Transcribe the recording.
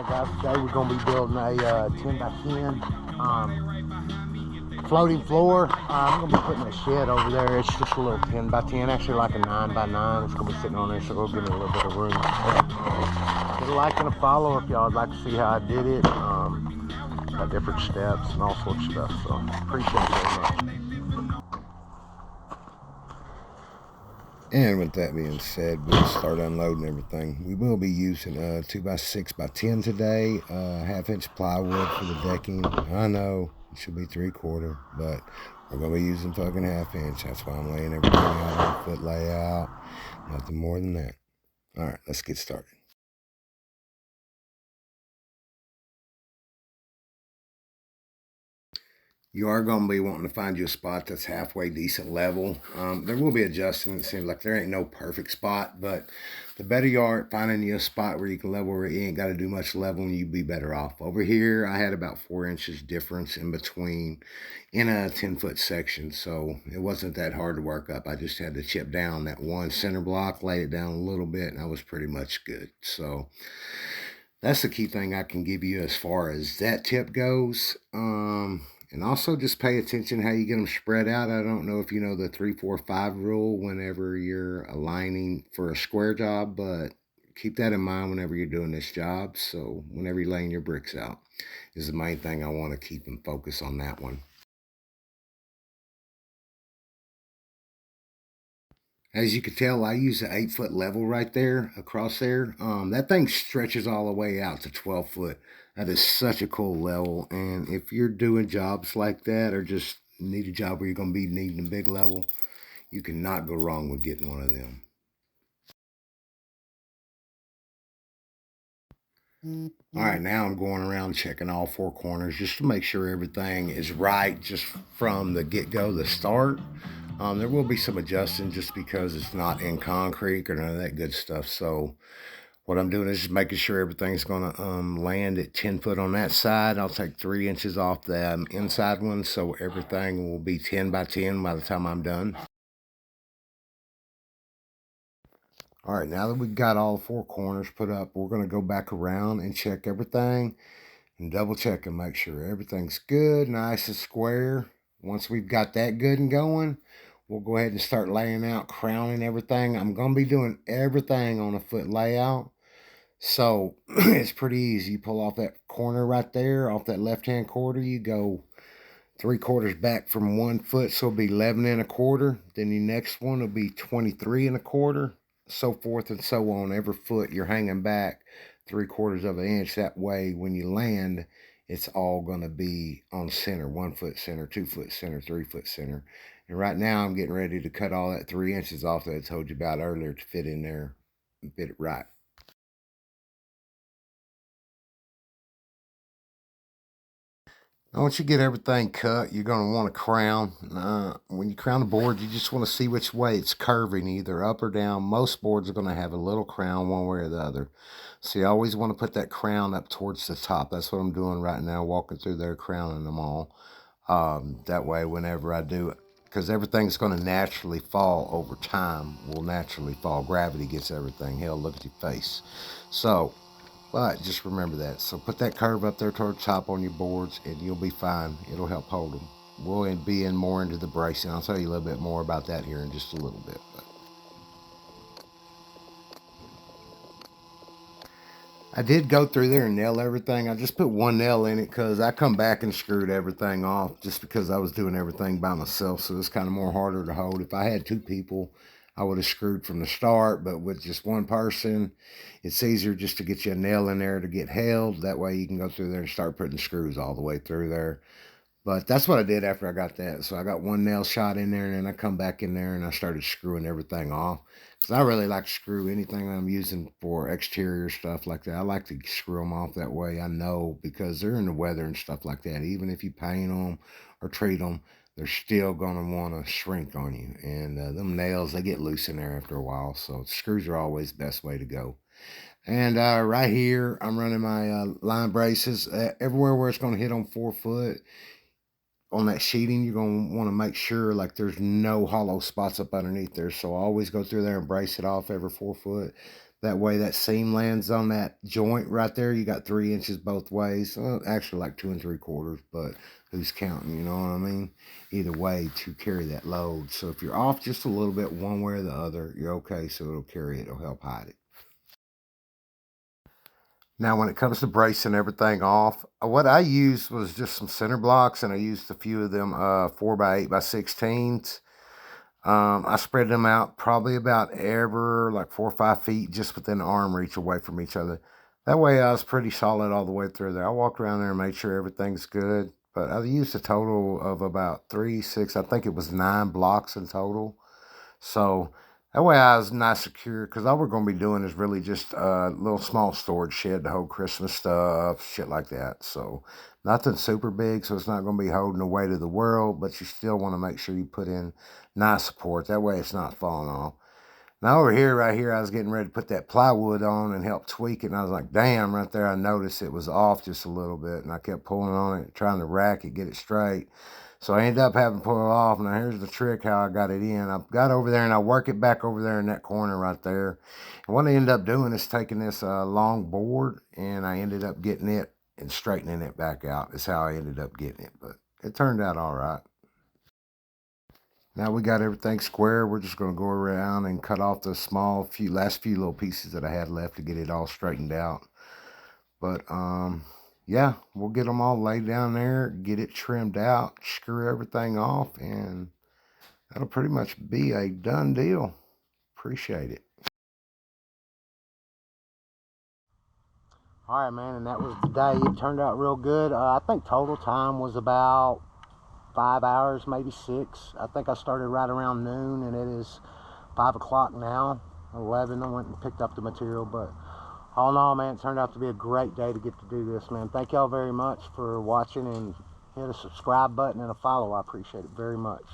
Alright guys, today we're going to be building a 10 by 10 floating floor. I'm going to be putting a shed over there. It's just a little 10 by 10, actually like a 9 by 9. It's going to be sitting on there, so it'll give me a little bit of room. Hit a like and a follow if y'all would like to see how I did it. Got different steps and all sorts of stuff, so appreciate it very much. And with that being said, we'll start unloading everything. We will be using 2 by 6 by 10 today, 1/2-inch plywood for the decking. I know it should be 3/4, but we're going to be using fucking 1/2-inch. That's why I'm laying everything out on the foot layout. Nothing more than that. All right, let's get started. You are going to be wanting to find you a spot that's halfway decent level. There will be adjusting. It seems like there ain't no perfect spot, but the better you are at finding you a spot where you can level where you ain't got to do much leveling, you'd be better off. Over here, I had about 4 inches difference in between in a 10-foot section, so it wasn't that hard to work up. I just had to chip down that one center block, lay it down a little bit, and I was pretty much good. So that's the key thing I can give you as far as that tip goes. And also just pay attention how you get them spread out. I don't know if you know the 3-4-5 rule whenever you're aligning for a square job, but keep that in mind whenever you're doing this job. So whenever you're laying your bricks out is the main thing I want to keep and focus on that one. As you can tell, I use an 8-foot level right there across there. That thing stretches all the way out to 12 foot. That is such a cool level. And if you're doing jobs like that or just need a job where you're going to be needing a big level, you cannot go wrong with getting one of them. All right, now I'm going around checking all 4 corners just to make sure everything is right just from the get-go, the start. There will be some adjusting just because it's not in concrete or none of that good stuff. So what I'm doing is just making sure everything's going to land at 10 foot on that side. I'll take 3 inches off the inside one, so everything will be 10 by 10 by the time I'm done. All right, now that we've got all 4 corners put up, we're going to go back around and check everything and double check and make sure everything's good, nice and square. Once we've got that good and going, we'll go ahead and start laying out, crowning everything. I'm going to be doing everything on a foot layout. So it's pretty easy. You pull off that corner right there, off that left-hand quarter, you go 3/4 back from 1 foot, so it'll be 11 1/4. Then the next one will be 23 1/4, so forth and so on. Every foot you're hanging back 3/4 of an inch. That way, when you land, it's all going to be on center, 1 foot center, 2 foot center, 3 foot center. And right now, I'm getting ready to cut all that 3 inches off that I told you about earlier to fit in there and fit it right. Once you get everything cut, you're going to want to crown. When you crown the board, you just want to see which way it's curving, either up or down. Most boards are going to have a little crown one way or the other. So you always want to put that crown up towards the top. That's what I'm doing right now, walking through there, crowning them all. That way, whenever I do it, because everything's going to naturally fall over time, will naturally fall. Gravity gets everything. Hell, look at your face. So, but just remember that. So put that curve up there toward the top on your boards and you'll be fine. It'll help hold them. We'll be in more into the bracing. I'll tell you a little bit more about that here in just a little bit. But I did go through there and nail everything. I just put 1 nail in it because I come back and screwed everything off just because I was doing everything by myself. So it's kind of more harder to hold. If I had 2 people, I would have screwed from the start, but with just 1 person, it's easier just to get you a nail in there to get held. That way you can go through there and start putting screws all the way through there. But that's what I did after I got that. So I got 1 nail shot in there, and then I come back in there and I started screwing everything off. Because I really like to screw anything I'm using for exterior stuff like that. I like to screw them off that way. I know because they're in the weather and stuff like that. Even if you paint them or treat them, they're still going to want to shrink on you. And them nails, they get loose in there after a while. So screws are always the best way to go. And right here, I'm running my line braces. Everywhere where it's going to hit on 4 foot, on that sheeting, you're going to want to make sure like there's no hollow spots up underneath there. So I always go through there and brace it off every 4 foot. That way that seam lands on that joint right there. You got 3 inches both ways. Well, actually like 2 3/4, but who's counting, you know what I mean? Either way to carry that load. So if you're off just a little bit one way or the other, you're okay. So it'll carry it. It'll help hide it. Now, when it comes to bracing everything off, what I used was just some center blocks, and I used a few of them 4x8x16s. I spread them out probably about ever like 4 or 5 feet just within arm reach away from each other. That way I was pretty solid all the way through there. I walked around there and made sure everything's good. But I used a total of about 3, 6, I think it was 9 blocks in total. So that way I was nice secure, because all we're going to be doing is really just a little small storage shed to hold Christmas stuff, shit like that. So nothing super big, so it's not going to be holding the weight of the world, but you still want to make sure you put in nice support. That way it's not falling off. Now over here, right here, I was getting ready to put that plywood on and help tweak it, and I was like, damn, right there I noticed it was off just a little bit, and I kept pulling on it, trying to rack it, get it straight. So I ended up having to pull it off. Now here's the trick how I got it in. I got over there and I work it back over there in that corner right there. And what I ended up doing is taking this long board, and I ended up getting it and straightening it back out. Is how I ended up getting it, but it turned out all right. Now we got everything square. We're just going to go around and cut off the last few little pieces that I had left to get it all straightened out. But yeah, we'll get them all laid down there, get it trimmed out, screw everything off, and that'll pretty much be a done deal. Appreciate it. All right, man, and that was the day. It turned out real good. I think total time was about 5 hours, maybe 6. I think I started right around noon, and it is 5 o'clock now, 11. I went and picked up the material, but all in all, man, it turned out to be a great day to get to do this, man. Thank y'all very much for watching, and hit a subscribe button and a follow. I appreciate it very much.